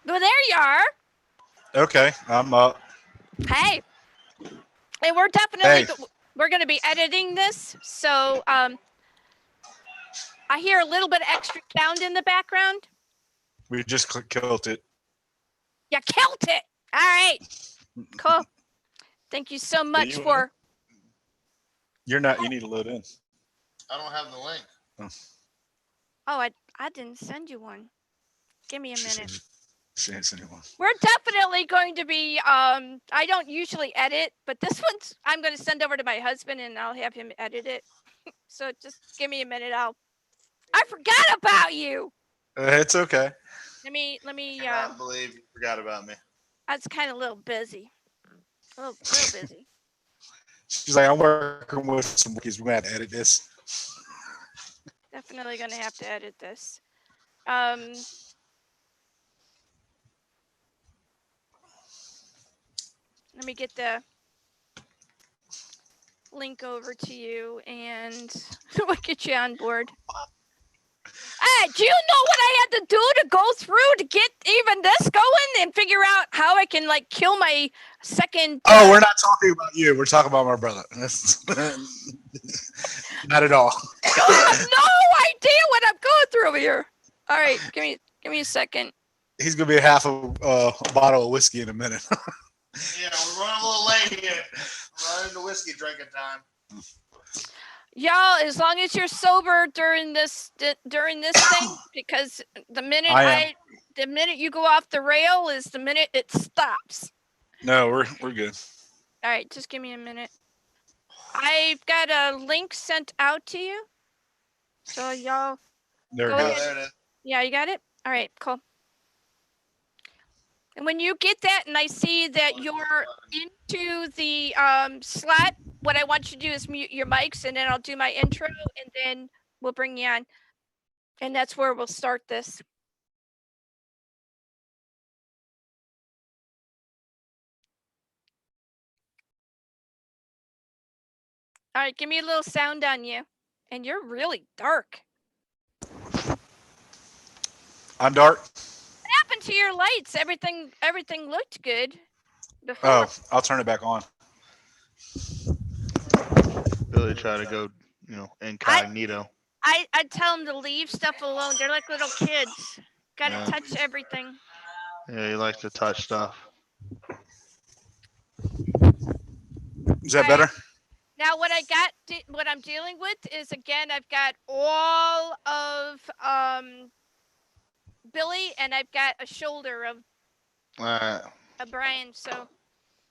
Well, there you are. Okay, I'm up. Hey, and we're Hey, definitely we're going to be editing this, so I hear a little bit of extra sound in the background. we just killed it. You killed it. All right, cool. Thank you so Are much you in? for. You're not. You need to load in. I don't have the link. Oh, Oh, I didn't send you one. Give me a she minute. said she ain't seen anyone. We're definitely going to be. I don't usually edit, but this one's I'm going to send over to my husband and I'll have him edit it. So just give me a minute. I forgot about you. It's okay. Let me. Cannot believe you forgot about me. I was kind of a little busy. A little busy. She's like, I'm working with some wikis. We're gonna have to edit this. Definitely going to have to edit this. Um. Let me get the link over to you and we'll get you on board. Hey, do you know what I had to do to go through to get even this going and figure out how I can like kill my second? Oh, we're not talking about you. We're talking about my brother. Not at all. You have no idea what I'm going through here. All right, give me a second. He's gonna be half a bottle of whiskey in a minute. Yeah, we're running a little late here. We're running into whiskey drinking time. Y'all, as long as you're sober during this thing, because the minute you go off the rail is the minute it stops. No, we're good. All right, just give me a minute. I've got a link sent out to you, so y'all There go it Oh, ahead. goes. there it is. Yeah, you got it. All right, cool. And when you get that, and I see that you're into the slot, what I want you to do is mute your mics, and then I'll do my intro, and then we'll bring you on, and that's where we'll start this. All right, give me a little sound on you. And you're really dark. I'm dark. What happened to your lights? Everything looked good before. Oh, I'll turn it back on. Billy tried to go, incognito. I tell them to leave stuff alone. They're like little kids. Gotta Yeah. touch everything. Yeah, he likes to touch stuff. Is that better? Now what I'm dealing with is again I've got all of Billy and I've got a shoulder of Alright. Brian. So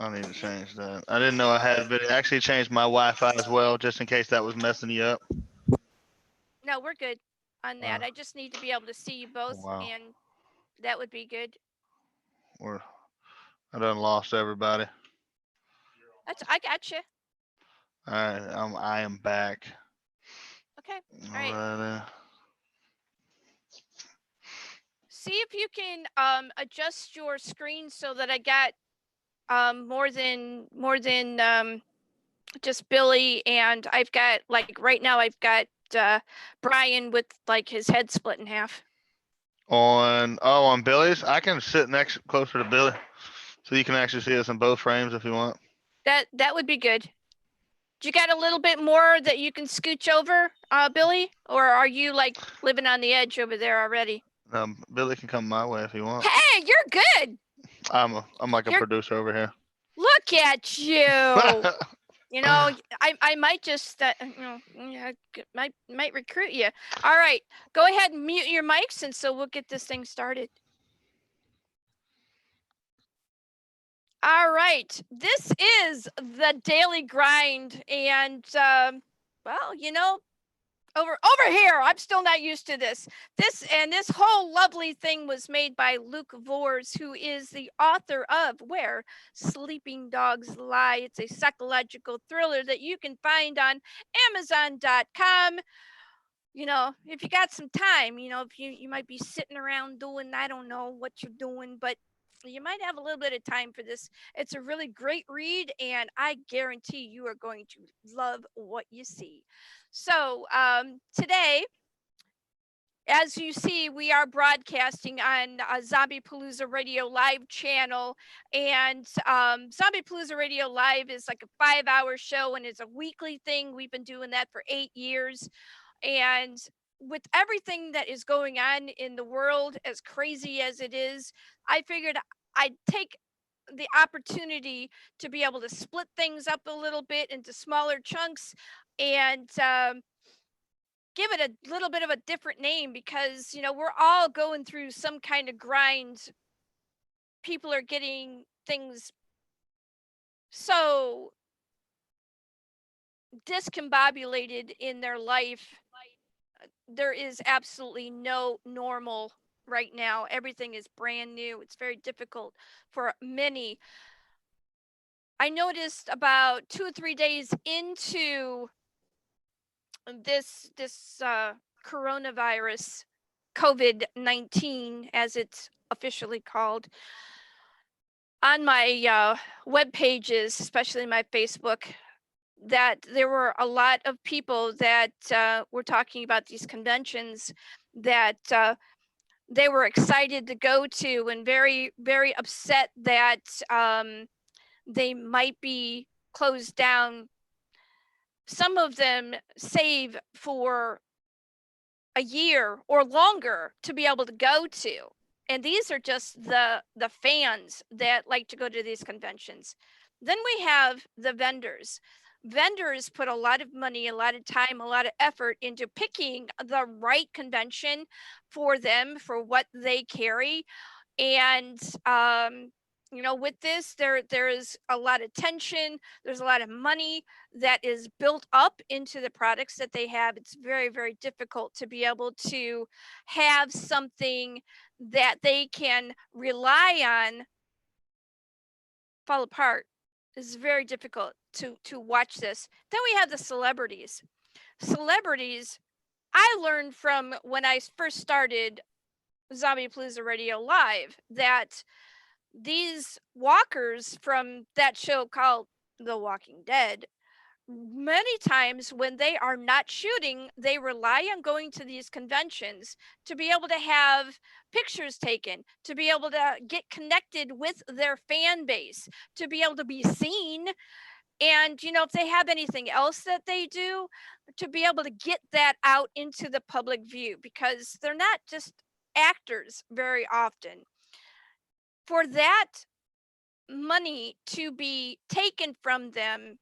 I need to change that. I didn't know I had, but it actually changed my Wi-Fi as well, just in case that was messing you up. no, we're good on that. I just need to be able to see you both, Wow. and that would be good. We're I done lost everybody. I got you. Alright, I am back. Okay. All right. Alrighty. See if you can adjust your screen so that I got more than just Billy, and I've got like right now I've got Brian with like his head split in half. On Billy's, I can sit next closer to Billy, so you can actually see us in both frames if you want. That would be good. Do you got a little bit more that you can scooch over, Billy, or are you like living on the edge over there already? Billy can come my way if you want. Hey, you're good. I'm like a producer over here. Look at you. You know, I might just might recruit you. All right, go ahead and mute your mics, and so we'll get this thing started. All right, this is the daily grind, and well, you know, over here, I'm still not used to this. This whole lovely thing was made by Luke Vors, who is the author of Where Sleeping Dogs Lie. It's a psychological thriller that you can find on Amazon.com. You know, if you got some time, you know, if you might be sitting around doing, I don't know what you're doing, but you might have a little bit of time for this. It's a really great read, and I guarantee you are going to love what you see. So today, as you see, we are broadcasting on Zombie Palooza Radio Live channel, and Zombie Palooza Radio Live is like a 5-hour show, and it's a weekly thing. We've been doing that for 8 years, and with everything that is going on in the world, as crazy as it is, I figured I'd take the opportunity to be able to split things up a little bit into smaller chunks and give it a little bit of a different name, because we're all going through some kind of grind. People are getting things so discombobulated in their life. There is absolutely no normal right now. Everything is brand new. It's very difficult for many. I noticed about 2 or 3 days into this coronavirus, COVID-19, as it's officially called, on my web pages, especially my Facebook, that there were a lot of people that were talking about these conventions that they were excited to go to, and very, very upset that they might be closed down. Some of them save for a year or longer to be able to go to. And these are just the fans that like to go to these conventions. Then we have the vendors. Vendors put a lot of money, a lot of time, a lot of effort into picking the right convention for them, for what they carry. And with this, there is a lot of tension. There's a lot of money that is built up into the products that they have. It's very, very difficult to be able to have something that they can rely on fall apart. It's very difficult to watch this. Then we have the celebrities. Celebrities, I learned from when I first started Zombie Palooza Radio Live that these walkers from that show called The Walking Dead, many times when they are not shooting, they rely on going to these conventions to be able to have pictures taken, to be able to get connected with their fan base, to be able to be seen. And, if they have anything else that they do, to be able to get that out into the public view, because they're not just actors very often. For that money to be taken from them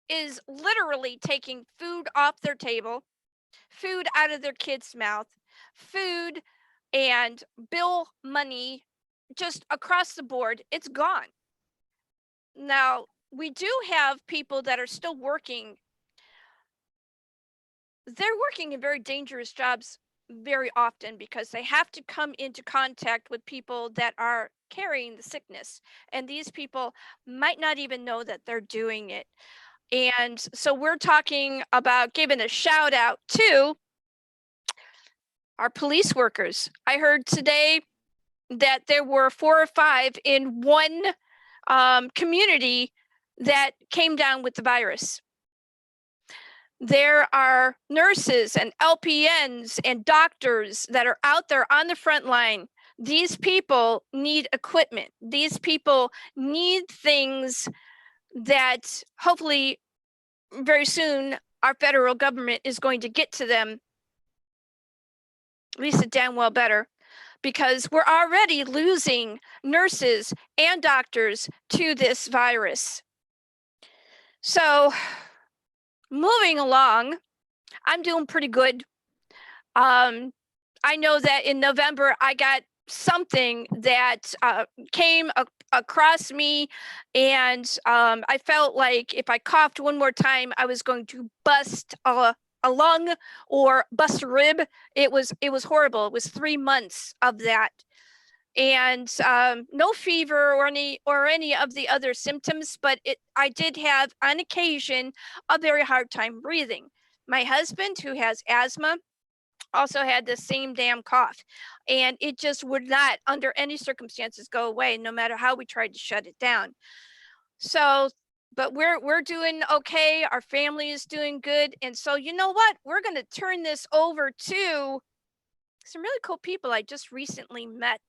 is literally taking food off their table, food out of their kids' mouth, food and bill money just across the board. It's gone. Now, we do have people that are still working. They're working in very dangerous jobs very often, because they have to come into contact with people that are carrying the sickness. And these people might not even know that they're doing it. And so we're talking about giving a shout out to our police workers. I heard today that there were 4 or 5 in one community that came down with the virus. There are nurses and LPNs and doctors that are out there on the front line. These people need equipment. These people need things that hopefully very soon our federal government is going to get to them. At least it damn well better, because we're already losing nurses and doctors to this virus. So moving along, I'm doing pretty good. I know that in November I got something that came across me, and I felt like if I coughed one more time, I was going to bust a lung or bust a rib. It was horrible. It was 3 months of that, and no fever or any of the other symptoms, but I did have on occasion a very hard time breathing. My husband, who has asthma, also had the same damn cough, and it just would not under any circumstances go away, no matter how we tried to shut it down. So, but we're doing okay. Our family is doing good. And so, you know what? We're going to turn this over to some really cool people I just recently met,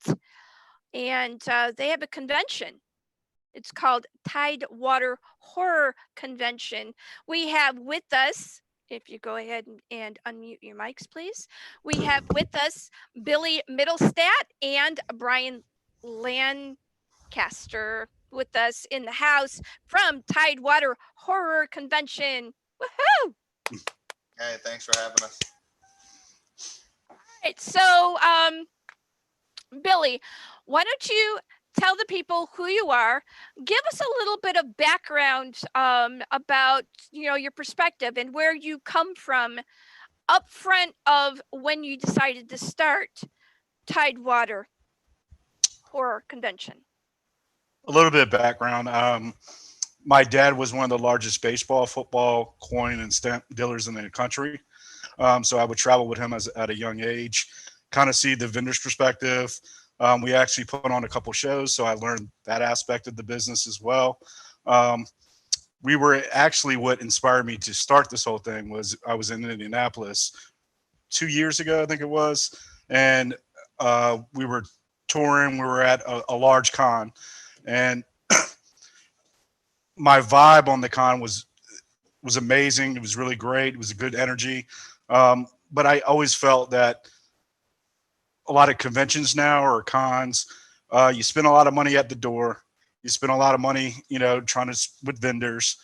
and they have a convention. It's called Tidewater Horror Convention. We have with us, if you go ahead and unmute your mics, please. We have with us Billy Mittlestadt and Brian Lancaster with us in the house from Tidewater Horror Convention. Woohoo! Hey, thanks for having us. All right, so Billy, why don't you tell the people who you are? Give us a little bit of background about your perspective and where you come from up front of when you decided to start Tidewater Horror Convention. A little bit of background. My dad was one of the largest baseball, football, coin, and stamp dealers in the country. So I would travel with him at a young age, kind of see the vendor's perspective. We actually put on a couple shows, so I learned that aspect of the business as well. We were actually, what inspired me to start this whole thing was I was in Indianapolis 2 years ago, I think it was, and we were touring. We were at a large con, and my vibe on the con was amazing. It was really great. It was a good energy. But I always felt that a lot of conventions now or cons, you spend a lot of money at the door. You spend a lot of money, trying to with vendors,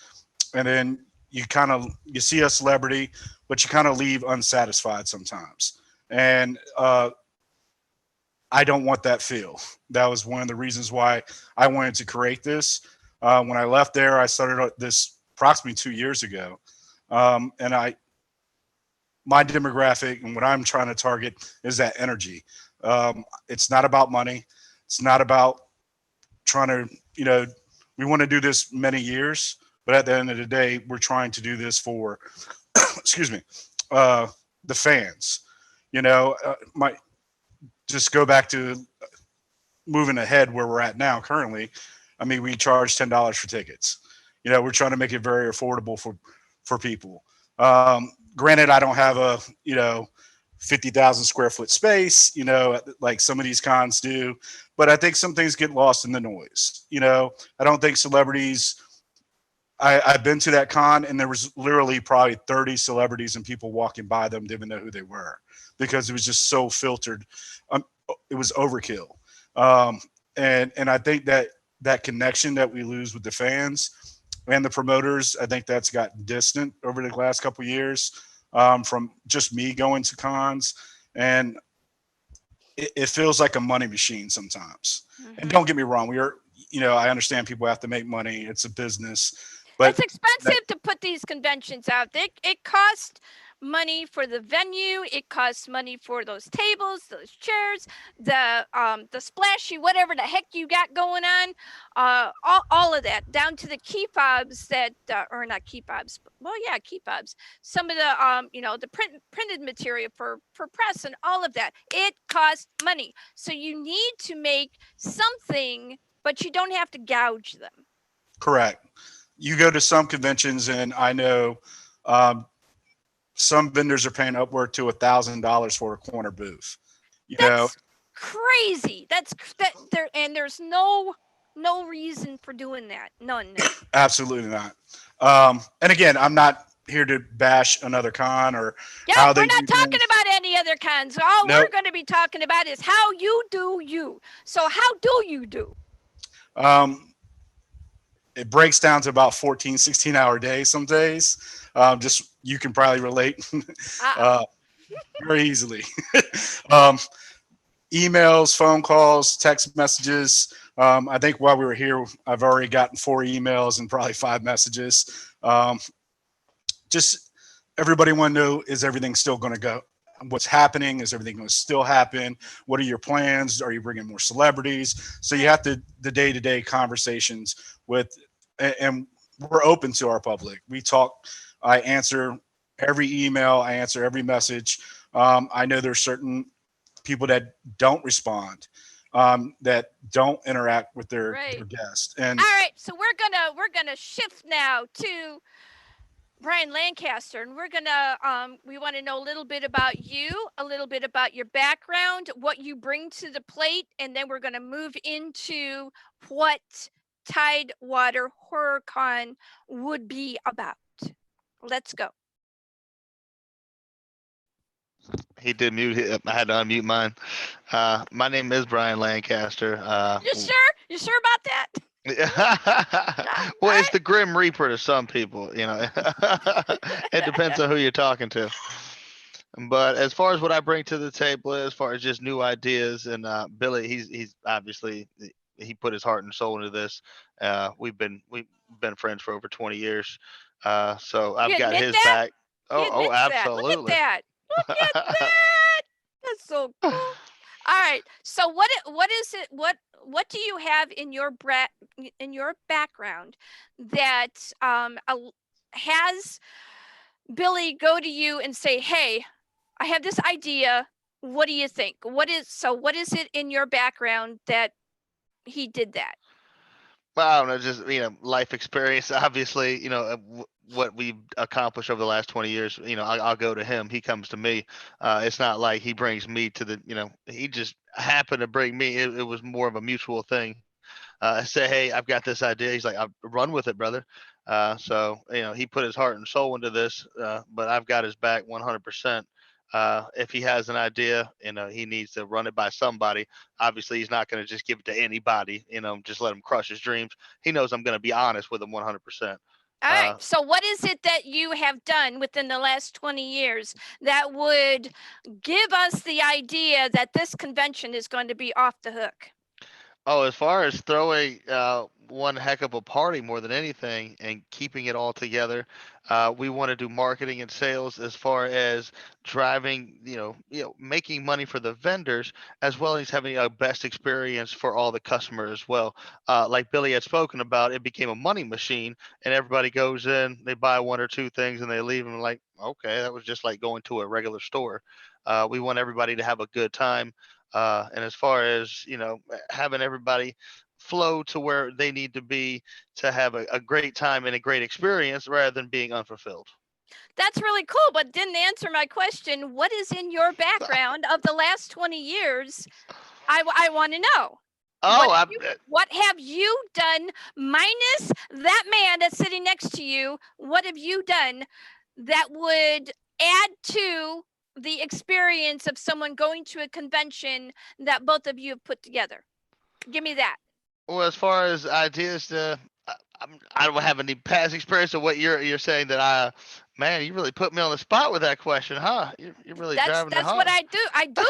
and then you see a celebrity, but you kind of leave unsatisfied sometimes. And I don't want that feel. That was one of the reasons why I wanted to create this. When I left there, I started this approximately 2 years ago, and my demographic and what I'm trying to target is that energy. It's not about money. It's not about trying to, we want to do this many years, but at the end of the day, we're trying to do this for, excuse me, the fans. My just go back to moving ahead where we're at now currently. I mean, we charge $10 for tickets. We're trying to make it very affordable for people. Granted, I don't have a 50,000 square foot space, like some of these cons do, but I think some things get lost in the noise. I don't think celebrities. I've been to that con, and there was literally probably 30 celebrities and people walking by them didn't even know who they were because it was just so filtered. It was overkill, and I think that connection that we lose with the fans and the promoters, I think that's gotten distant over the last couple of years, from just me going to cons, and it feels like a money machine sometimes. Mm-hmm. And don't get me wrong, I understand people have to make money. It's a business, but it's expensive to put these conventions out. It costs money for the venue. It costs money for those tables, those chairs, the splashy, whatever the heck you got going on. All of that, down to the key fobs that, or not key fobs, well, yeah, key fobs. Some of the, the printed material for press and all of that. It costs money. So you need to make something, but you don't have to gouge them. Correct. You go to some conventions, and I know some vendors are paying upward to $1,000 for a corner booth. That's crazy. That's that there, and there's no reason for doing that. None. Absolutely not. And again, I'm not here to bash another con or yeah. We're not talking about any other cons. All we're going to be talking about is how you do you. So how do you do? It breaks down to about 14, 16-hour days some days. Just you can probably relate very easily. Emails, phone calls, text messages. I think while we were here, I've already gotten 4 emails and probably 5 messages. Just everybody want to know, is everything still going to go? What's happening? Is everything going to still happen? What are your plans? Are you bringing more celebrities? So you have the day-to-day conversations with, and we're open to our public. We talk. I answer every email. I answer every message. I know there's certain people that don't respond, that don't interact with their guests. And all right, so we're gonna shift now to Brian Lancaster, and we want to know a little bit about you, a little bit about your background, what you bring to the plate, and then we're gonna move into what Tidewater HorrorCon would be about. Let's go. He did mute. I had to unmute mine. My name is Brian Lancaster. You sure? You sure about that? Well, it's the Grim Reaper to some people, you know. It depends on who you're talking to. But as far as what I bring to the table, as far as just new ideas, and Billy, he's obviously he put his heart and soul into this. We've been friends for over 20 years. So You I've got admit his that? back. He Oh, admits that. Look at absolutely. that. Look at that. That's so cool. All right. So what is it? What do you have in your background that has Billy go to you and say, "Hey, I have this idea. What do you think?" What is it in your background that he did that? Well, I don't know, just life experience. Obviously, what we've accomplished over the last 20 years. I'll go to him. He comes to me. It's not like he brings me to the. He just happened to bring me. It was more of a mutual thing. I say, hey, I've got this idea. He's like, I'll run with it, brother. So he put his heart and soul into this, but I've got his back 100%. If he has an idea, he needs to run it by somebody. Obviously, he's not going to just give it to anybody. Just let him crush his dreams. He knows I'm going to be honest with him 100%. All right. So what is it that you have done within the last 20 years that would give us the idea that this convention is going to be off the hook? Oh, as far as throwing one heck of a party more than anything and keeping it all together, we want to do marketing and sales as far as driving, making money for the vendors as well as having a best experience for all the customers as well. Like Billy had spoken about, it became a money machine, and everybody goes in, they buy one or two things, and they leave and like, okay, that was just like going to a regular store. We want everybody to have a good time. And as far as having everybody flow to where they need to be to have a great time and a great experience rather than being unfulfilled. That's really cool, but didn't answer my question. What is in your background of the last 20 years? I want to know. Oh, what have you done minus that man that's sitting next to you? What have you done that would add to the experience of someone going to a convention that both of you have put together? Give me that. well, as far as ideas I don't have any past experience of what you're saying that man, you really put me on the spot with that question, huh? You're really driving it That's home. what I do. I do.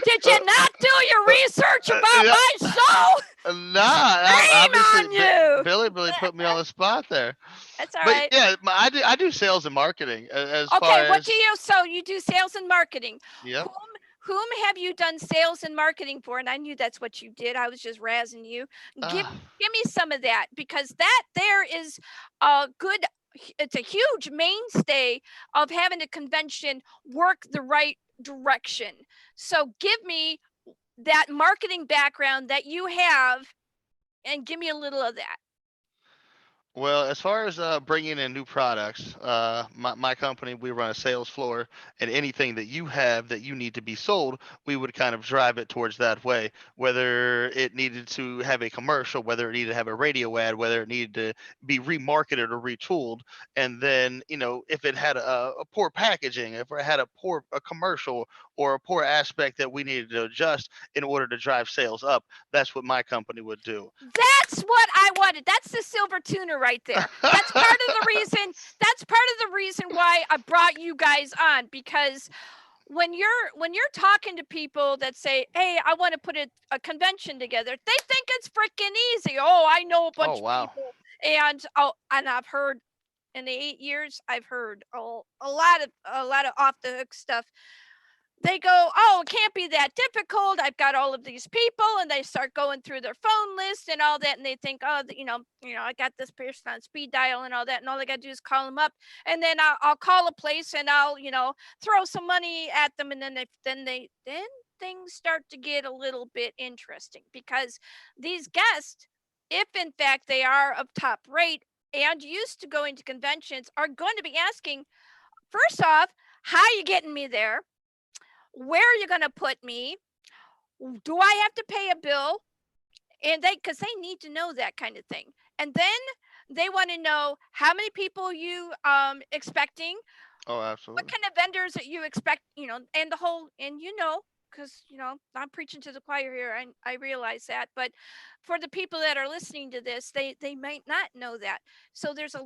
Did you not do your research about my show? Nah, obviously, on you. Billy really put me on the spot there. That's all But right. yeah, I do sales and marketing as far Okay, what as do you? So you do sales and marketing. yep. Whom have you done sales and marketing for? And I knew that's what you did. I was just razzing you. Give me some of that, because that there is a good. It's a huge mainstay of having a convention work the right direction. So give me that marketing background that you have, and give me a little of that. Well, as far as bringing in new products, my company, we run a sales floor, and anything that you have that you need to be sold, we would kind of drive it towards that way. Whether it needed to have a commercial, whether it needed to have a radio ad, whether it needed to be remarketed or retooled, and then if it had a poor packaging, if it had a commercial or a poor aspect that we needed to adjust in order to drive sales up, that's what my company would do. That's what I wanted. That's the silver tuna right there. That's part of the reason. That's part of the reason why I brought you guys on, because when you're talking to people that say, "Hey, I want to put a convention together," they think it's freaking easy. Oh, I know a bunch Oh, wow. of people, and I've heard in the 8 years, I've heard a lot of off the hook stuff. They go, "Oh, it can't be that difficult. I've got all of these people," and they start going through their phone list and all that, and they think, "Oh, I got this person on speed dial and all that, and all I got to do is call them up, and then I'll call a place and I'll throw some money at them, and then things start to get a little bit interesting, because these guests, if in fact they are of top rate, and used to going to conventions are going to be asking, first off, how are you getting me there? Where are you going to put me? Do I have to pay a bill? And because they need to know that kind of thing. And then they want to know how many people you expecting, Oh, what absolutely. kind of vendors that you expect, and the whole, and because I'm preaching to the choir here, and I realize that, but for the people that are listening to this, they might not know that. So there's a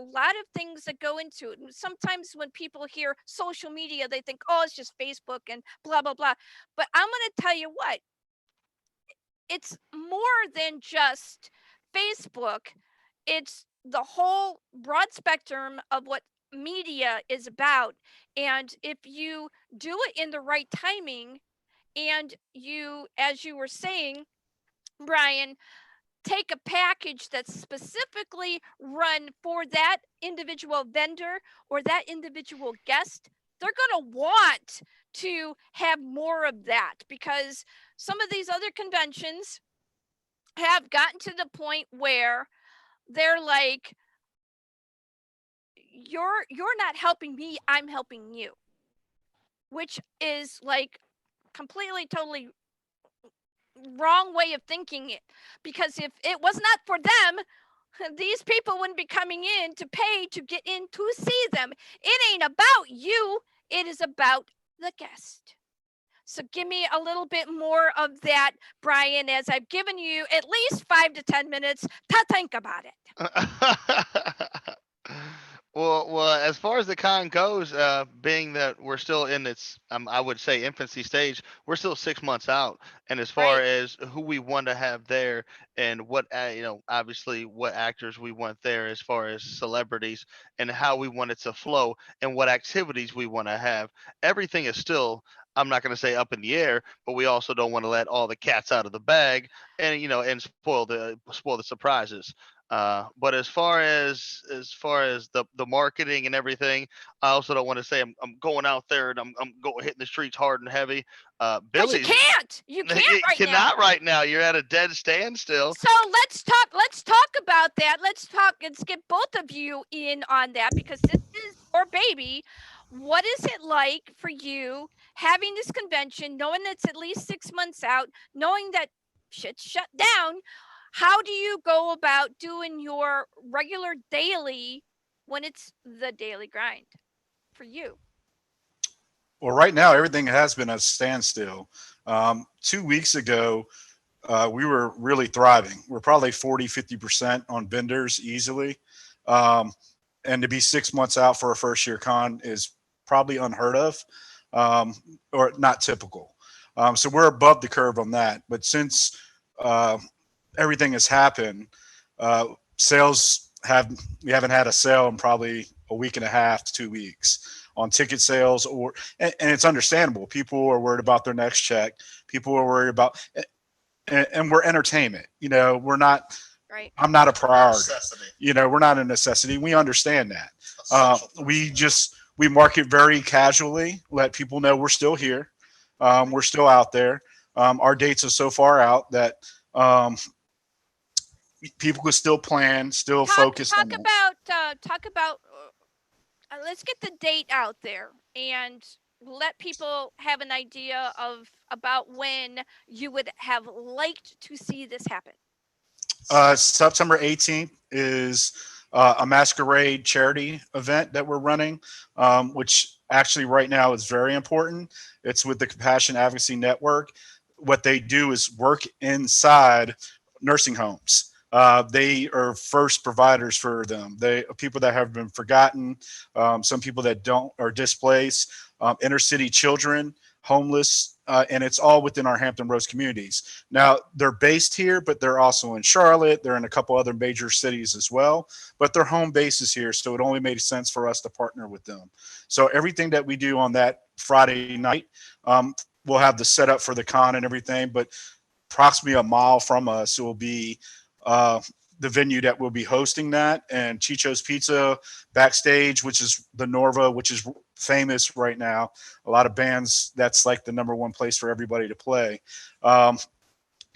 lot of things that go into it. And sometimes when people hear social media, they think, oh, it's just Facebook and blah blah blah. But I'm going to tell you what, it's more than just Facebook. It's the whole broad spectrum of what media is about. And if you do it in the right timing, and you, as you were saying, Brian, take a package that's specifically run for that individual vendor or that individual guest, they're going to want to have more of that, because some of these other conventions have gotten to the point where they're like, you're not helping me, I'm helping you, which is like completely totally wrong way of thinking it, because if it was not for them, these people wouldn't be coming in to pay to get in to see them. It ain't about you, it is about the guest. So give me a little bit more of that, Brian, as I've given you at least 5 to 10 minutes to think about it. Well, as far as the con goes, being that we're still in its, I would say, infancy stage, we're still 6 months out. And as far Right. as who we want to have there, and what, obviously what actors we want there, as far as celebrities, and how we want it to flow, and what activities we want to have, everything is still, I'm not going to say up in the air, but we also don't want to let all the cats out of the bag, and and spoil the surprises. But as far as the marketing and everything, I also don't want to say I'm going out there and I'm going hitting the streets hard and heavy. Because you Billy's can't. You can't you right now. cannot right now. You're at a dead standstill. So let's talk about that. Let's get both of you in on that, because this is your baby. What is it like for you having this convention, knowing it's at least 6 months out, knowing that shit's shut down? How do you go about doing your regular daily when it's the daily grind for you? Well, right now everything has been a standstill. 2 weeks ago, we were really thriving. We're probably 40, 50% on vendors easily. Um, and to be 6 months out for a first year con is probably unheard of, um, or not typical. So we're above the curve on that. But since uh, everything has happened, uh, sales we haven't had a sale in probably a week and a half to 2 weeks on ticket sales, and it's understandable. People are worried about their next check. People are worried about, and we're entertainment. We're not. Right. I'm not a priority. We're not a necessity. We understand that. We market very casually, let people know we're still here. We're still out there. Our dates are so far out that um, people can still plan, still focus on that. Talk about let's get the date out there and let people have an idea of about when you would have liked to see this happen. September 18th is a masquerade charity event that we're running, which actually right now is very important. It's with the Compassion Advocacy Network. What they do is work inside nursing homes. They are first providers for them. They people that have been forgotten, some people that don't are displaced, inner city children, homeless, and it's all within our Hampton Roads communities. Now they're based here, but they're also in Charlotte. They're in a couple other major cities as well, but their home base is here, so it only made sense for us to partner with them. So everything that we do on that Friday night, we'll have the setup for the con and everything, but approximately a mile from us will be uh, the venue that will be hosting that, and Chicho's Pizza backstage, which is the Norva, which is famous right now. A lot of bands, that's like the number one place for everybody to play. Um,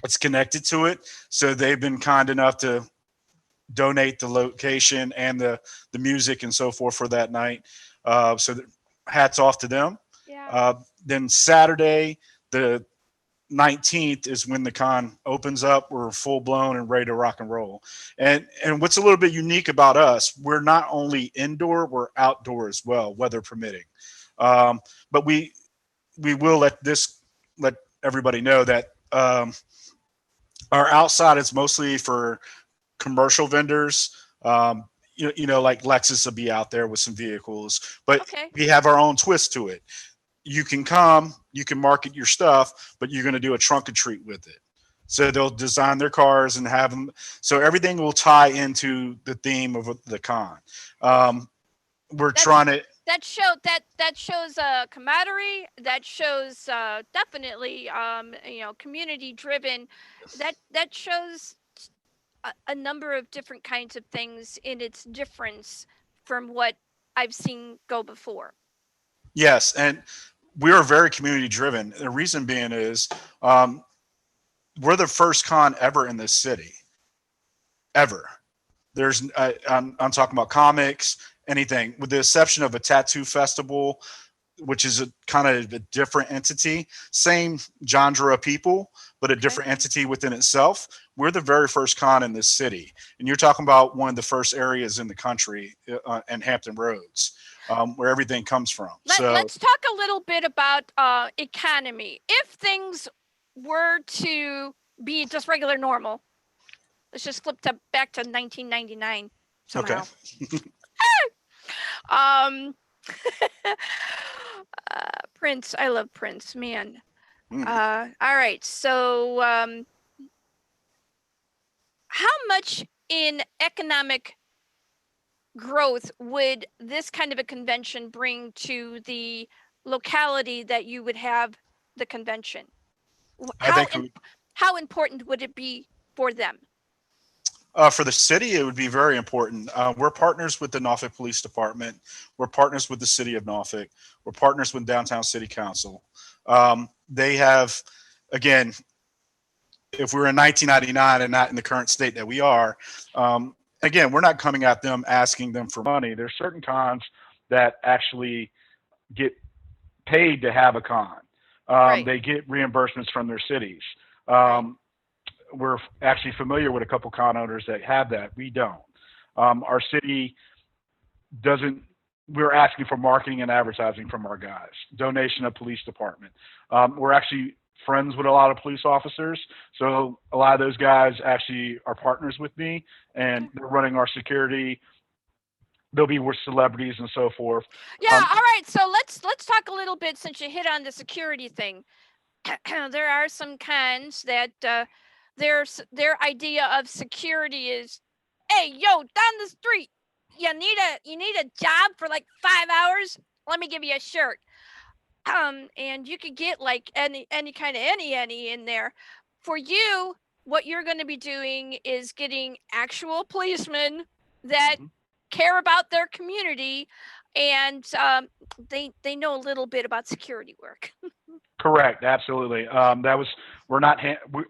it's connected to it, so they've been kind enough to donate the location and the music and so forth for that night. So hats off to them. Yeah. Then Saturday, the 19th is when the con opens up. We're full blown and ready to rock and roll. And what's a little bit unique about us, we're not only indoor, we're outdoor as well, weather permitting. But we will let everybody know that our outside is mostly for commercial vendors. Like Lexus will be out there with some vehicles, but Okay. we have our own twist to it. You can come, you can market your stuff, but you're going to do a trunk and treat with it. So they'll design their cars and have them. So everything will tie into the theme of the con. We're That's trying to. that shows camaraderie. That shows definitely community driven. That shows a number of different kinds of things in its difference from what I've seen go before. Yes, and we are very community driven. The reason being is um, we're the first con ever in this city, ever. I'm talking about comics, anything, with the exception of a tattoo festival, which is a kind of a different entity, same genre of people, but a Okay. different entity within itself. We're the very first con in this city, and you're talking about one of the first areas in the country, in Hampton Roads, where everything comes from. So Let's talk a little bit about economy. If things were to be just regular normal, let's just flip back to 1999 okay. somehow. Um, Prince, I love Prince, man. Mm. All right, so how much in economic growth would this kind of a convention bring to the locality that you would have the convention? I think How important would it be for them? for the city, it would be very important. We're partners with the Norfolk Police Department. We're partners with the city of Norfolk. We're partners with Downtown City Council. They have, again, if we were in 1999 and not in the current state that we are, again, we're not coming at them asking them for money. There's certain cons that actually get paid to have a con. Right. They get reimbursements from their cities. Right. We're actually familiar with a couple con owners that have that. We don't. Our city doesn't. We're asking for marketing and advertising from our guys. Donation of police department. We're actually friends with a lot of police officers, so a lot of those guys actually are partners with me, and they're running our security. They'll be with celebrities and so forth. Yeah. All right. So let's talk a little bit since you hit on the security thing. There are some cons that their idea of security is, hey, yo, down the street, you need a job for like 5 hours. Let me give you a shirt. And you could get like any kind of any in there. For you, what you're going to be doing is getting actual policemen that care about their community, and they know a little bit about security work. Correct, absolutely. We're not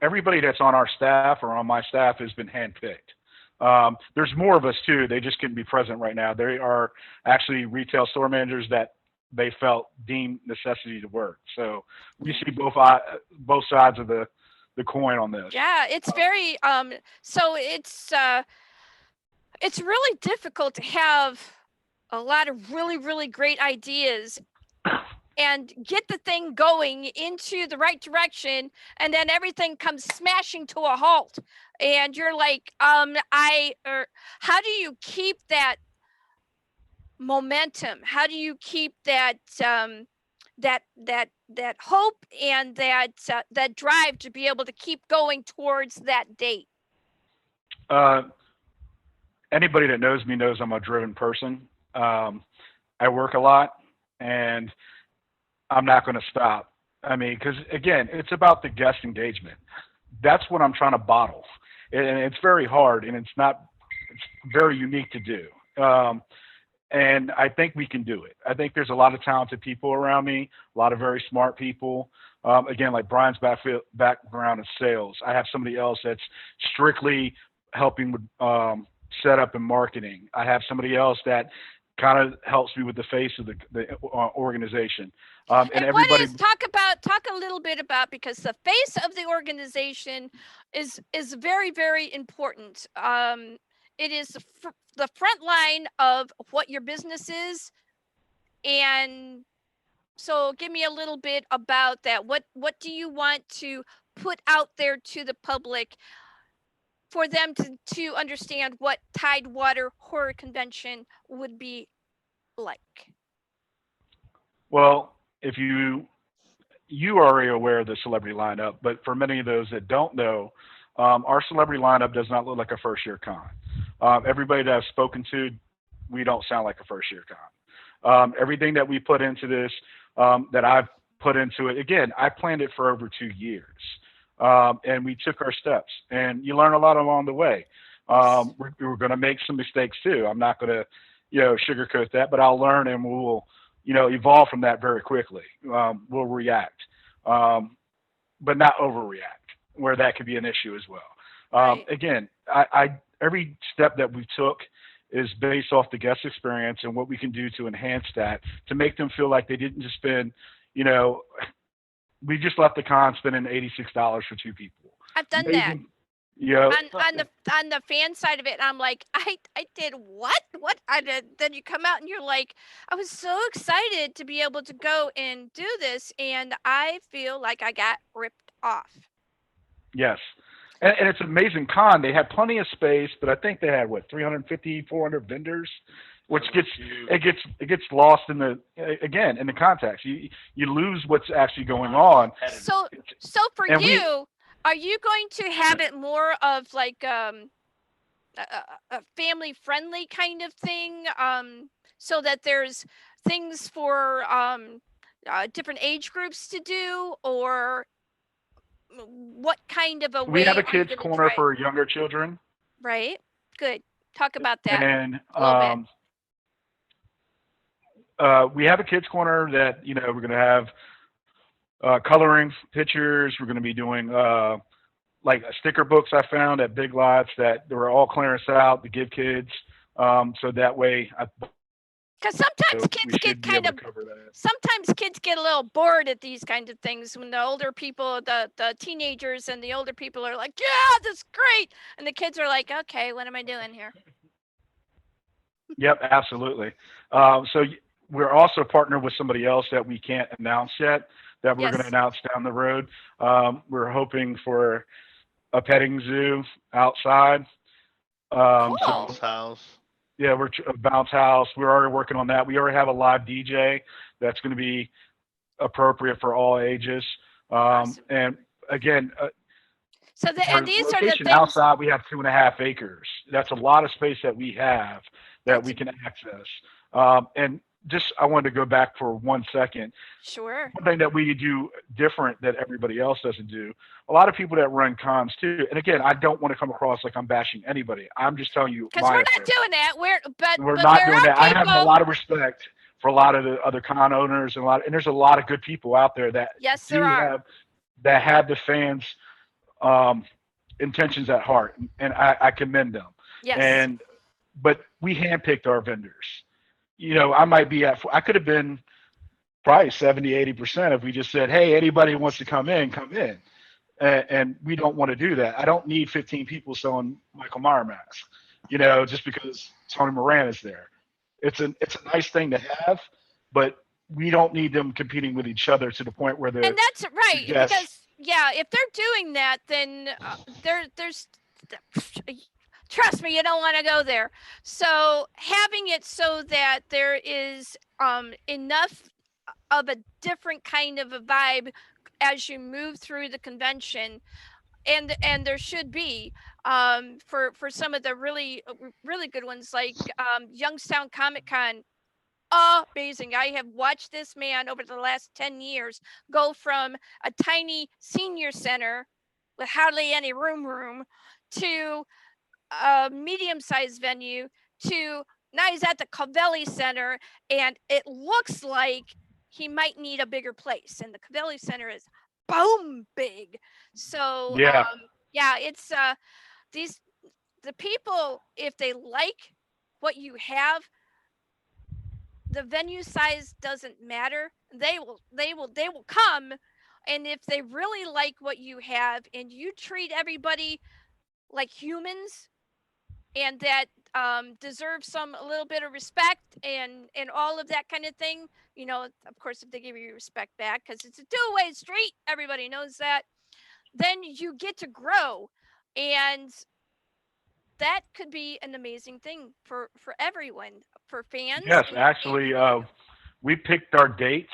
everybody that's on our staff or on my staff has been handpicked. There's more of us too. They just couldn't be present right now. They are actually retail store managers that they felt deemed necessity to work. So we see both sides of the coin on this. Yeah, it's very so it's really difficult to have a lot of really great ideas and get the thing going into the right direction, and then everything comes smashing to a halt, and you're like, how do you keep that momentum? How do you keep that that hope and that drive to be able to keep going towards that date? Anybody that knows me knows I'm a driven person. I work a lot, and I'm not going to stop. I mean, because again, it's about the guest engagement. That's what I'm trying to bottle, and it's very hard, and it's not. It's very unique to do. And I think we can do it. I think there's a lot of talented people around me, a lot of very smart people. Again, like Brian's background is sales. I have somebody else that's strictly helping with setup and marketing. I have somebody else that kind of helps me with the face of the organization. And And what everybody, is talk a little bit about, because the face of the organization is very very important. It is the front line of what your business is, and so give me a little bit about that. What do you want to put out there to the public for them to understand what Tidewater Horror Convention would be like? well, if you are already aware of the celebrity lineup, but for many of those that don't know, our celebrity lineup does not look like a first year con. Everybody that I've spoken to, we don't sound like a first year con. Everything that we put into this, that I've put into it, again, I planned it for over 2 years. And we took our steps, and you learn a lot along the way. We're going to make some mistakes too. I'm not going to, sugarcoat that, but I'll learn and we'll, evolve from that very quickly. We'll react, but not overreact, where that could be an issue as well. Right. Again, I every step that we took is based off the guest experience and what we can do to enhance that to make them feel like they didn't just spend, you know, we just left the con spending $86 for two people. I've done that. Amazing. You know, On the fan side of it, I'm like, I did what I did. Then you come out and you're like, I was so excited to be able to go and do this, and I feel like I got ripped off. yes. And it's an amazing con. They had plenty of space, but I think they had what 350, 400 vendors, which gets lost in the again in the context. You lose what's actually going on. So for And we you, are you going to have it more of like a family friendly kind of thing, so that there's things for different age groups to do, or what kind of a we have way a are you kids going to corner try it? for younger children, Right. Good. Talk about that and a little bit. we have a kids corner that we're going to have coloring pictures. We're going to be doing like sticker books I found at Big Lots that they were all clearance out to give kids. So that way, Because sometimes we kids should get be kind able of to cover that. sometimes kids get a little bored at these kinds of things when the older people, the teenagers and the older people are like, yeah, that's great, and the kids are like, okay, what am I doing here? Yep, absolutely. We're also partnered with somebody else that we can't announce yet. That we're going to Yes. announce down the road. We're hoping for a petting zoo outside. Cool. Bounce house. Yeah, we're a bounce house. We're already working on that. We already have a live DJ that's going to be appropriate for all ages. Awesome. And again, So and our these are the location things. outside, we have 2.5 acres. That's a lot of space that we have that That's we can access. And just, I wanted to go back for 1 second. sure. One thing that we do different that everybody else doesn't do. A lot of people that run cons too. And again, I don't want to come across like I'm bashing anybody. I'm just telling you Because my we're not approach. doing that. We're But not there doing are that. I have a people. lot of respect for a lot of the other con owners and there's a lot of good people out there that Yes, there do are. have the fans um, intentions at heart, and I commend them. Yes. And but we handpicked our vendors. I might be I could have been probably 70, 80% if we just said, hey, anybody who wants to come in, come in. And we don't want to do that. I don't need 15 people selling Michael Meyer masks, just because Tony Moran is there. It's a nice thing to have, but we don't need them competing with each other to the point where And that's the right, guests. because yeah, if they're doing that, then there's trust me, you don't want to go there. So having it so that there is enough of a different kind of a vibe as you move through the convention, and there should be, for some of the really good ones, like Youngstown Comic Con. Amazing. I have watched this man over the last 10 years go from a tiny senior center with hardly any room to a medium-sized venue, to now he's at the Covelli Center, and it looks like he might need a bigger place, and the Covelli Center is boom big. So Yeah, yeah, it's these. the people, if they like what you have, the venue size doesn't matter. They will come, and if they really like what you have and you treat everybody like humans and that deserve some a little bit of respect and all of that kind of thing, of course, if they give you respect back, because it's a two-way street, everybody knows that, then you get to grow, and that could be an amazing thing for everyone, for fans Yes, and actually, for you. we picked our dates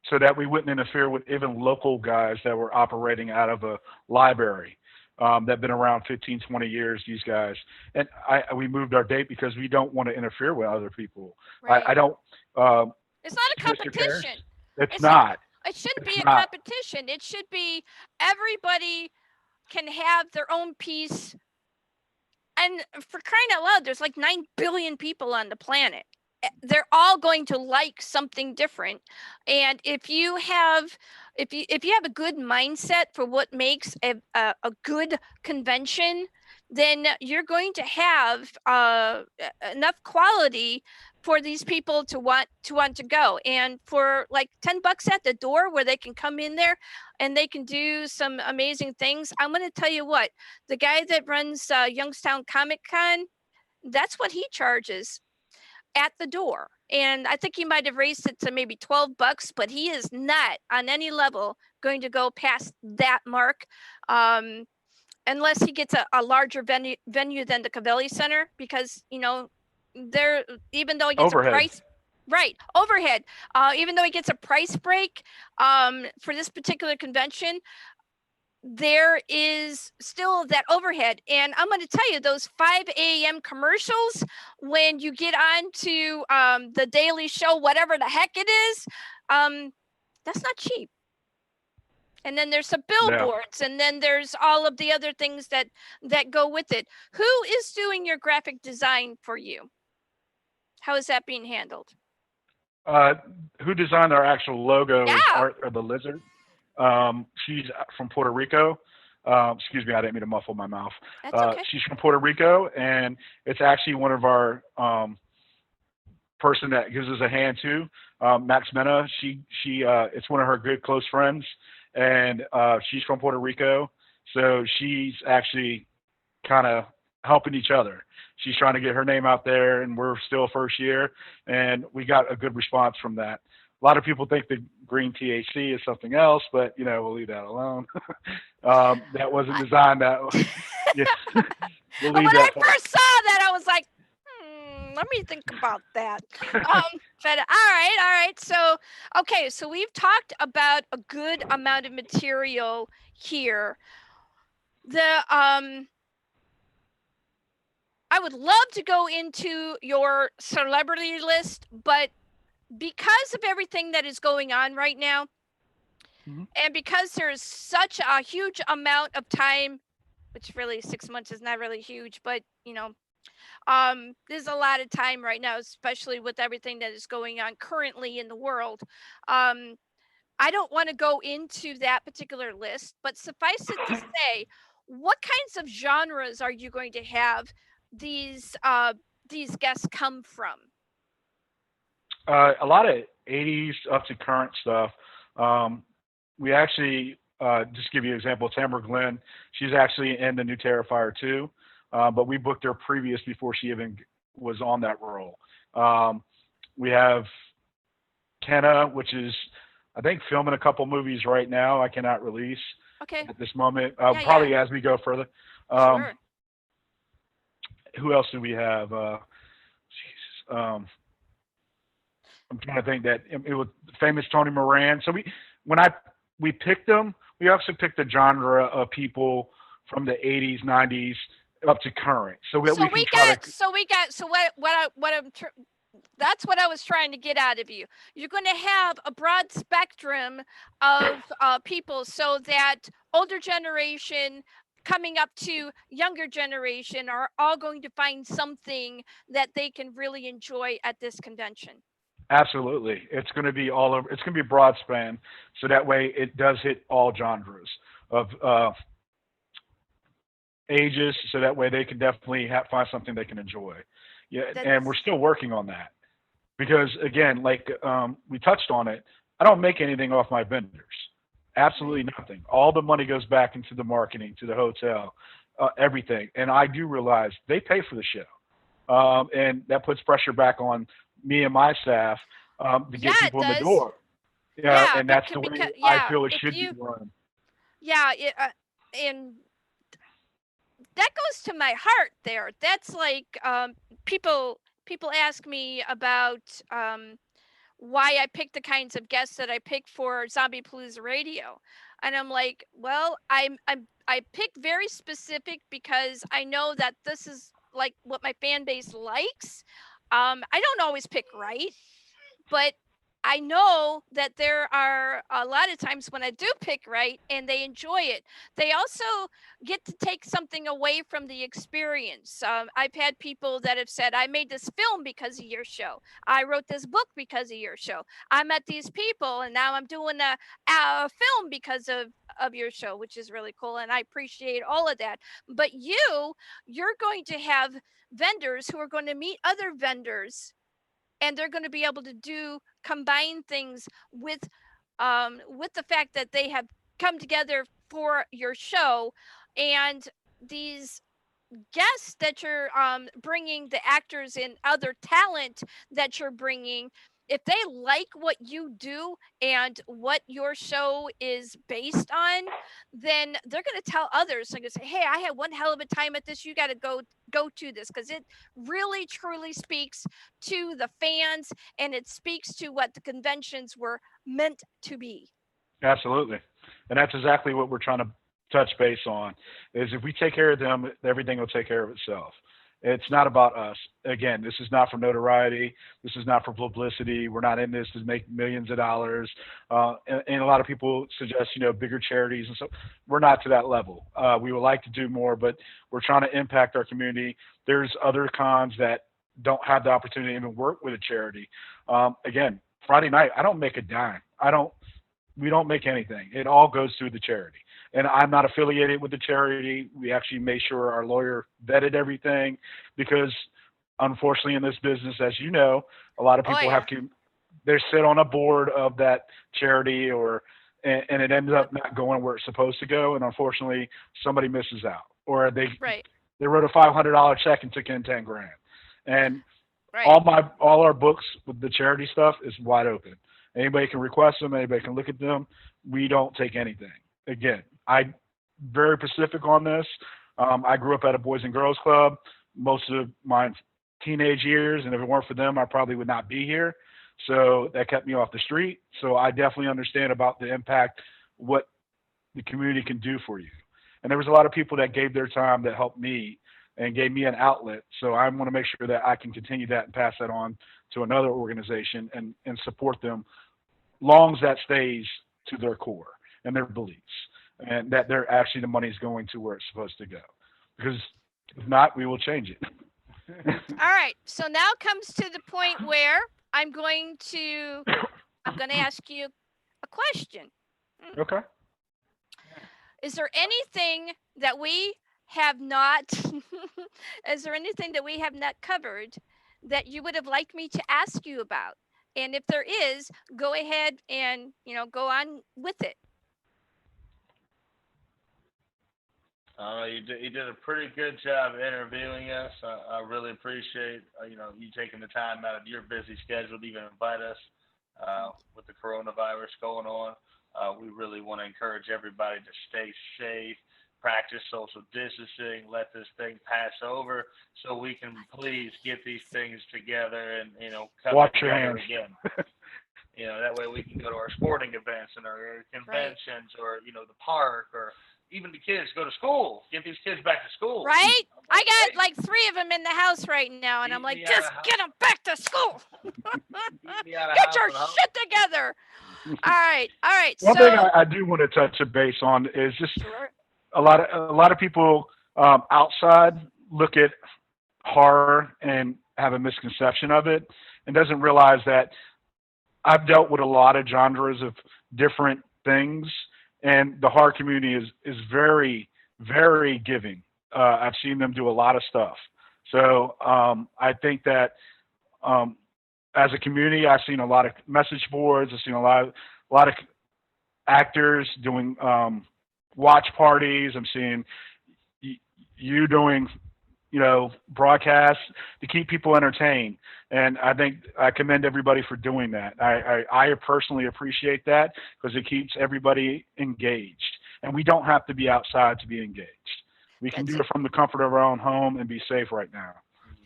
so that we wouldn't interfere with even local guys that were operating out of a library that have been around 15, 20 years, these guys. And we moved our date because we don't want to interfere with other people. I Right. don't, um, It's not a Mr. Paris, competition. it's It's not. not. It shouldn't It's be a not. competition. It should be everybody can have their own piece. And for crying out loud, there's like 9 billion people on the planet. They're all going to like something different. And if you have a good mindset for what makes a good convention, then you're going to have enough quality for these people to want to go. And for like $10 at the door, where they can come in there and they can do some amazing things. I'm going to tell you what, the guy that runs Youngstown Comic Con, that's what he charges at the door. And I think he might have raised it to maybe $12, but he is not on any level going to go past that mark, unless he gets a larger venue than the Cavelli Center, because there, even though he gets a Overhead. price, right, overhead, even though he gets a price break for this particular convention, there is still that overhead. And I'm going to tell you, those 5 a.m. commercials, when you get on to the Daily Show, whatever the heck it is, that's not cheap. And then there's some Yeah. billboards, and then there's all of the other things that go with it. Who is doing your graphic design for you? How is that being handled? Uh, who designed our actual logo is Yeah, Art of the Lizard. She's from Puerto Rico. Excuse me, I didn't mean to muffle my mouth. that's okay. She's from Puerto Rico, and it's actually one of our person that gives us a hand too, Max Mena. It's one of her good close friends, and she's from Puerto Rico, so she's actually kind of helping each other. She's trying to get her name out there, and we're still first year, and we got a good response from that. A lot of people think the green THC is something else, but we'll leave that alone. That wasn't designed that way. Yeah, we'll When leave I that part. first saw that, I was like, let me think about that. But all right. So, okay, so we've talked about a good amount of material here. I would love to go into your celebrity list, but because of everything that is going on right now, Mhm. and because there's such a huge amount of time, which really 6 months is not really huge, but there's a lot of time right now, especially with everything that is going on currently in the world. um, I don't want to go into that particular list, but suffice it to say, what kinds of genres are you going to have these uh, these guests come from? A lot of 80s up to current stuff. Um, we actually, just give you an example, Tamara Glenn, she's actually in the new Terrifier 2, but we booked her previous before she even was on that role. Um, we have Kenna, which is, I think, filming a couple movies right now. I cannot release Okay. at this moment. Yeah. Probably as we go further. Um, Sure. who else do we have? Jesus. I'm trying to think that it was famous Tony Moran. So when we picked them, we also picked a genre of people from the 80s, 90s up to current, so that So we can we try got. to. So we got. So that's what I was trying to get out of you. You're going to have a broad spectrum of people, so that older generation coming up to younger generation are all going to find something that they can really enjoy at this convention. Absolutely, it's going to be all over. It's going to be broad span, so that way it does hit all genres of ages, so that way they can definitely find something they can enjoy. Yeah, and we're That's still working on that because again, like we touched on it, I don't make anything off my vendors. Absolutely right. nothing. All the money goes back into the marketing, to the hotel, everything. And I do realize they pay for the show, and that puts pressure back on me and my staff to Yeah, get it people in the does. door. Yeah, Yeah, and that's the way I yeah, feel it if should be you run. yeah, and that goes to my heart there. That's like people ask me about why I pick the kinds of guests that I pick for Zombie Palooza Radio. And I'm like, well, I pick very specific because I know that this is like what my fan base likes. I don't always pick right, but I know that there are a lot of times when I do pick right and they enjoy it. They also get to take something away from the experience. I've had people that have said, I made this film because of your show. I wrote this book because of your show. I met these people and now I'm doing a film because of your show, which is really cool. And I appreciate all of that. But you're going to have vendors who are going to meet other vendors and they're going to be able to do combine things with the fact that they have come together for your show and these guests that you're bringing, the actors and other talent that you're bringing, if they like what you do and what your show is based on, then they're going to tell others. They're going to say, hey, I had one hell of a time at this. You got to go to this because it really truly speaks to the fans and it speaks to what the conventions were meant to be. Absolutely, and that's exactly what we're trying to touch base on. Is if we take care of them, everything will take care of itself. It's not about us. Again, this is not for notoriety. This is not for publicity. We're not in this to make millions of dollars. And a lot of people suggest, bigger charities and so. We're not to that level. We would like to do more, but we're trying to impact our community. There's other cons that don't have the opportunity to even work with a charity. Again, Friday night, I don't make a dime. I don't we don't make anything. It all goes through the charity. And I'm not affiliated with the charity. We actually made sure our lawyer vetted everything because unfortunately in this business, as you know, a lot of Oh people have yeah. to they sit on a board of that charity and it ends Yep. up not going where it's supposed to go and unfortunately somebody misses out or Right. they wrote a $500 check and took in 10 grand. And Right. all our books with the charity stuff is wide open. Anybody can request them. Anybody can look at them. We don't take anything. Again, I very specific on this. I grew up at a boys and girls club most of my teenage years, and if it weren't for them, I probably would not be here. So that kept me off the street. So I definitely understand about the impact what the community can do for you. And there was a lot of people that gave their time that helped me and gave me an outlet. So I want to make sure that I can continue that and pass that on to another organization and support them long as that stays to their core and their beliefs and that they're actually the money's going to where it's supposed to go. Because if not, we will change it. All right. So now comes to the point where I'm going to I'm going to ask you a question. Okay. Is there anything that we have not is there anything that we have not covered that you would have liked me to ask you about? And if there is, go ahead and, go on with it. You did a pretty good job interviewing us. I really appreciate you taking the time out of your busy schedule to even invite us with the coronavirus going on. We really want to encourage everybody to stay safe, practice social distancing, let this thing pass over, so we can please get these things together and come Wash your together hands. again. That way we can go to our sporting events and our conventions, or the park, or even the kids go to school. Get these kids back to school. Right? I got Hey, like 3 of them in the house right now, and I'm keep like, me out just of get them back to school. keep me out of Get house your and home. shit together. All right. All right. One So, thing I do want to touch a base on is just sure. a lot of people outside look at horror and have a misconception of it and doesn't realize that I've dealt with a lot of genres of different things, and the horror community is very, very giving I've seen them do a lot of stuff. So I think that um, as a community, I've seen a lot of message boards. I've seen a lot of actors doing watch parties. I'm seeing y- you doing, broadcasts to keep people entertained. And I think I commend everybody for doing that. I personally appreciate that because it keeps everybody engaged. And we don't have to be outside to be engaged. We can That's do it from the comfort of our own home and be safe right now.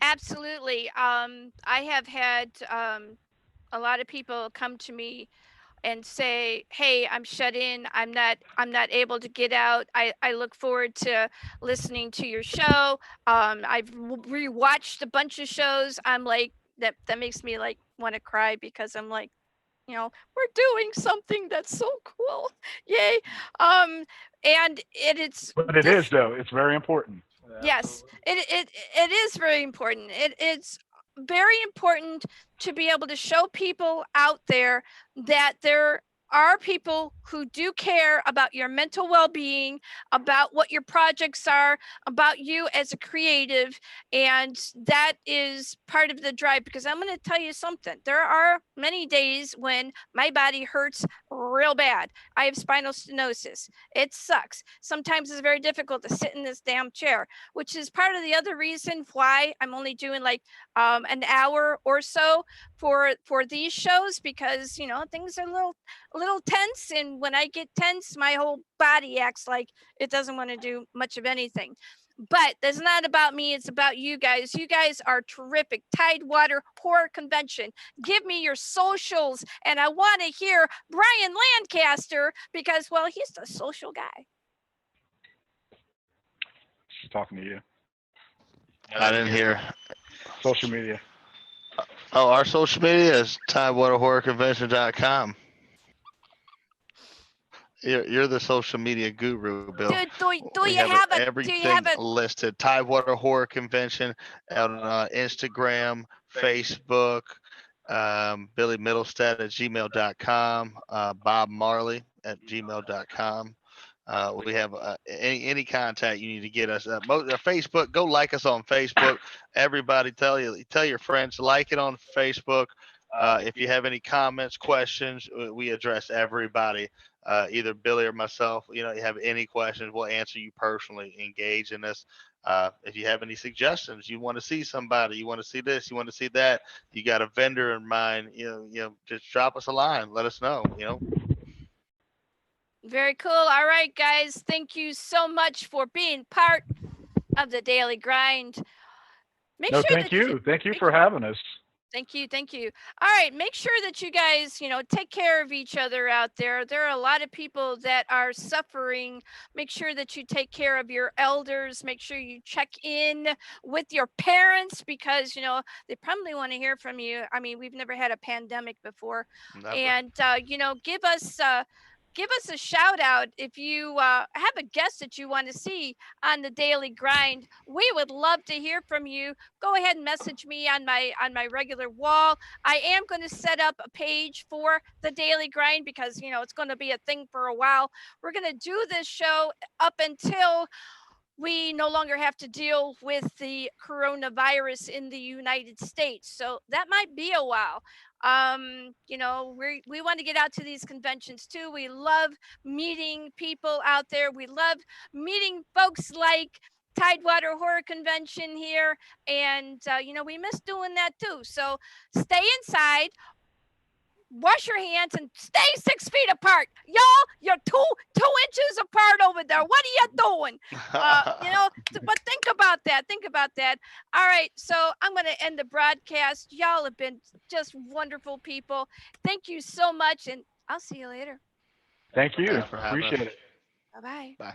absolutely. I have had a lot of people come to me and say, "Hey, I'm shut in. I'm not able to get out. I look forward to listening to your show. I've rewatched a bunch of shows. I'm like that makes me like want to cry because I'm like, we're doing something that's so cool. Yay. Um and it's But it is, this though. It's very important. yes, it is very important. It's very important to be able to show people out there that there are people who do care about your mental well-being, about what your projects are, about you as a creative, and that is part of the drive. Because I'm going to tell you something. There are many days when my body hurts real bad. I have spinal stenosis. It sucks. Sometimes it's very difficult to sit in this damn chair, which is part of the other reason why I'm only doing like an hour or so for these shows, because things are a little tense, and when I get tense, my whole body acts like it doesn't want to do much of anything. But that's not about me, it's about you guys. You guys are terrific. Tidewater Horror Convention. Give me your socials, and I want to hear Brian Lancaster because, well, he's the social guy. She's talking to you. I didn't hear. Social media. Oh, our social media is TidewaterHorrorConvention.com. You're the social media guru, Bill. Dude, do We you have have a do you everything have a listed. Tidewater Horror Convention on Instagram, Facebook, Billy Mittlestadt at gmail.com, Bob Marley at gmail.com. We have any contact you need to get us. Facebook, go like us on Facebook. Everybody, tell your friends, like it on Facebook. If you have any comments, questions, we address everybody. Either Billy or myself. You have any questions, we'll answer you personally. Engage in this. If you have any suggestions, you want to see somebody, you want to see this, you want to see that, you got a vendor in mind, just drop us a line. Let us know. very cool. All right, guys. Thank you so much for being part of the daily grind. Make No, sure thank that you you. Thank you make for having us. thank you. All right, make sure that you guys, take care of each other out there. There are a lot of people that are suffering. Make sure that you take care of your elders. Make sure you check in with your parents because, they probably want to hear from you. I mean, we've never had a pandemic before. Never. And give us a shout out if you have a guest that you want to see on the daily grind. We would love to hear from you. Go ahead and message me on my regular wall. I am going to set up a page for the daily grind because it's going to be a thing for a while. We're going to do this show up until we no longer have to deal with the coronavirus in the United States. So that might be a while. We want to get out to these conventions too. We love meeting people out there. We love meeting folks like Tidewater Horror Convention here. And, we miss doing that too. So stay inside, wash your hands, and stay 6 feet apart. Y'all, you're 2 inches apart over there. What are you doing? But think about that. Think about that. All right. So I'm going to end the broadcast. Y'all have been just wonderful people. Thank you so much. And I'll see you later. Thank you. Thanks for having us. Appreciate it. Bye bye. Bye.